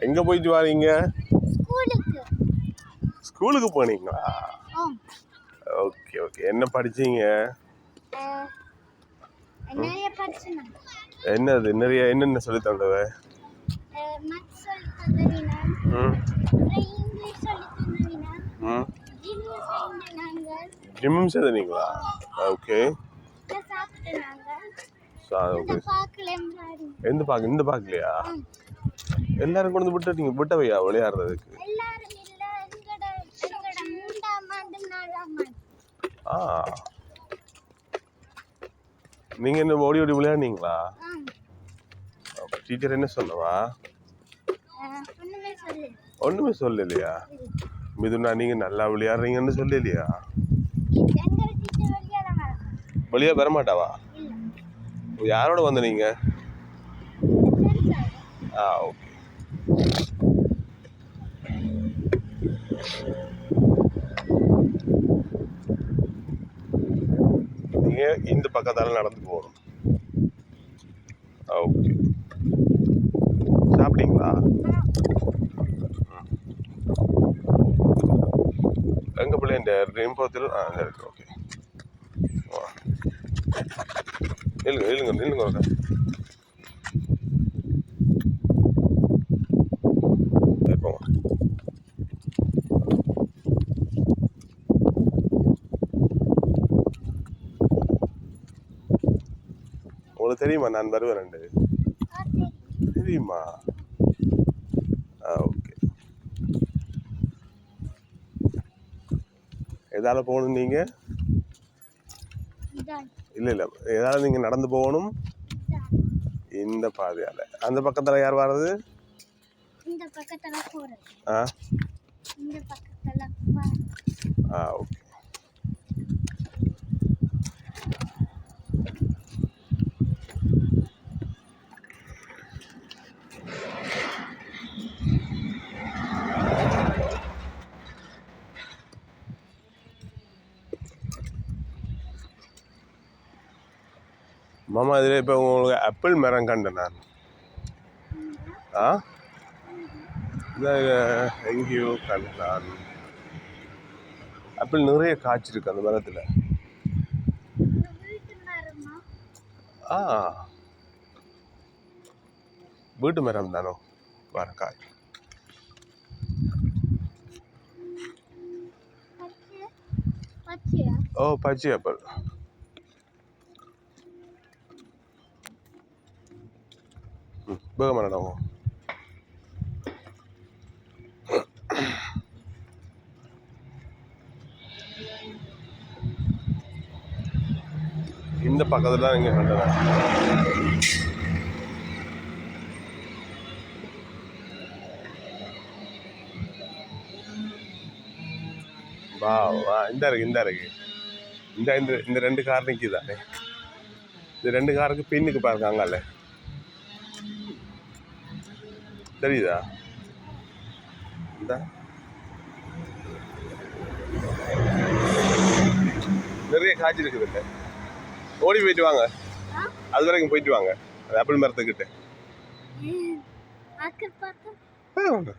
எங்க போயிட்டு வரீங்க? ஸ்கூலுக்கு. ஸ்கூலுக்கு போனீங்களா? Okay okay. என்ன படிச்சீங்க? நிறைய படிச்சேன். என்னது நிறைய என்னென்ன சொல்லி தந்தவ? மேத்ஸ் சொல்லி தந்தீனா, இங்கிலீஷ் சொல்லி தந்தீனா, ஜிம் செய்தீங்களா? ஓகே. சாப்பிட்டாங்க. எந்த பாக்கு? இந்த பாக்கலையா? எல்லாரும் கொண்டு வந்து விட்டுட்டீங்க? விட்டவையா விளையாடுறதுக்கு? எல்லாரும் இல்ல, எங்கட மூன்றாம் ஆண்டு நாலாம் ஆண்டு. நீங்க என்ன ஓடி ஓடி விளையாடுனீங்களா? டீச்சர் என்ன சொல்லவா? ஒண்ணுமே சொல்லலையா? மிதுனா நீங்க நல்லா விளையாடுறீங்கன்னு சொல்லலையா? வெளியே வர மாட்டாவா? யாரோட வந்த நீங்க? ஓகே. நீங்க இந்த பக்கத்தால நடந்து போகணும். ஓகே. சாப்பிட்டீங்களா? எங்க பிள்ளை இந்த ரெயின்போத்தில் இருக்கு. ஓகே. நில்லுங்க நில்லுங்க நில்லுங்க. உங்களுக்கு தெரியுமா நான் வருவேன்? தெரியுமா? ஓகே. எதால போகணும் நீங்க? இல்ல இல்ல, எதால நீங்க நடந்து போகணும்? இந்த பாதையால. அந்த பக்கத்துல யார் வர்றது? இந்த பக்கத்துல போறது. இந்த பக்கத்துல ஓகே. மாமா இதில் இப்போ உங்களுக்கு ஆப்பிள் மரம் கண்டேன் நான். எங்கேயோ கண்டான். ஆப்பிள் நிறைய காய்ச்சிருக்கு அந்த மரத்தில். வீட்டு மரம் தானோ வர காய். பச்சை ஆப்பிள். வேகமாக நடக்கும். இந்த பக்கத்துல தான் இங்கே கண்டேன். இந்த இருக்கு. இந்த ரெண்டு கார் நிற்கிதானே? இந்த ரெண்டு காருக்கு பின்னுக்கு பாருக்காங்கல்ல, தெரியுதா? இந்த நிறைய காய்ச்சி இருக்குது. இல்லை ஓடி போயிட்டு வாங்க, அது வரைக்கும் போயிட்டு வாங்க. அது ஆப்பிள் மரத்துக்கிட்ட வாங்க.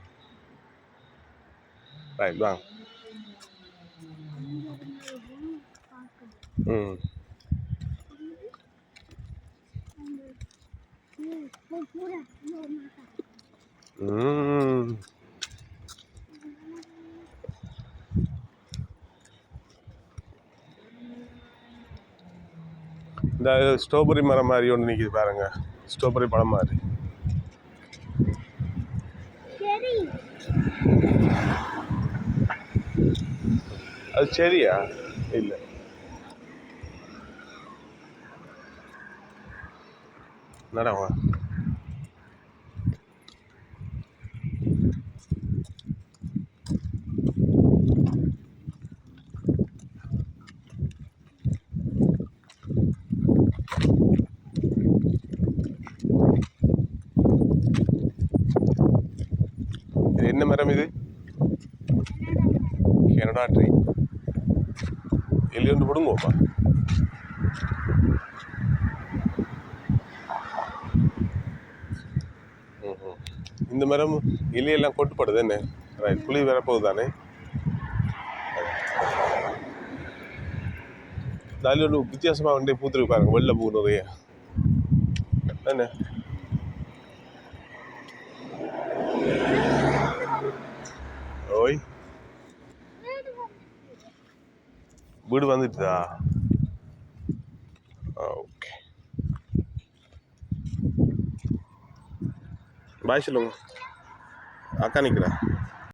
இந்த ஸ்ட்ராபெரி மரம் மாதிரி ஒன்று நிற்கிது பாருங்க, ஸ்ட்ராபெரி பழம் மாதிரி. அது சரியா? இல்லை, நடவா. என்ன மரம் இது? Canada tree. எல்லியொன்று பிடுங்குவோப்பா. இந்த மரம் இலையெல்லாம் கொட்டுப்படுது என்ன ரைட் புளி வரப்போகுது தானே அதில் ஒரு வித்தியாசமாக வந்து பூத்துருக்கு பாருங்க வெள்ளை பூ நிறைய என்ன ஓய் வீடு வந்துட்டுதா ஓகே பாய் சொல்லுங்க அக்கா நிற்கிறேன்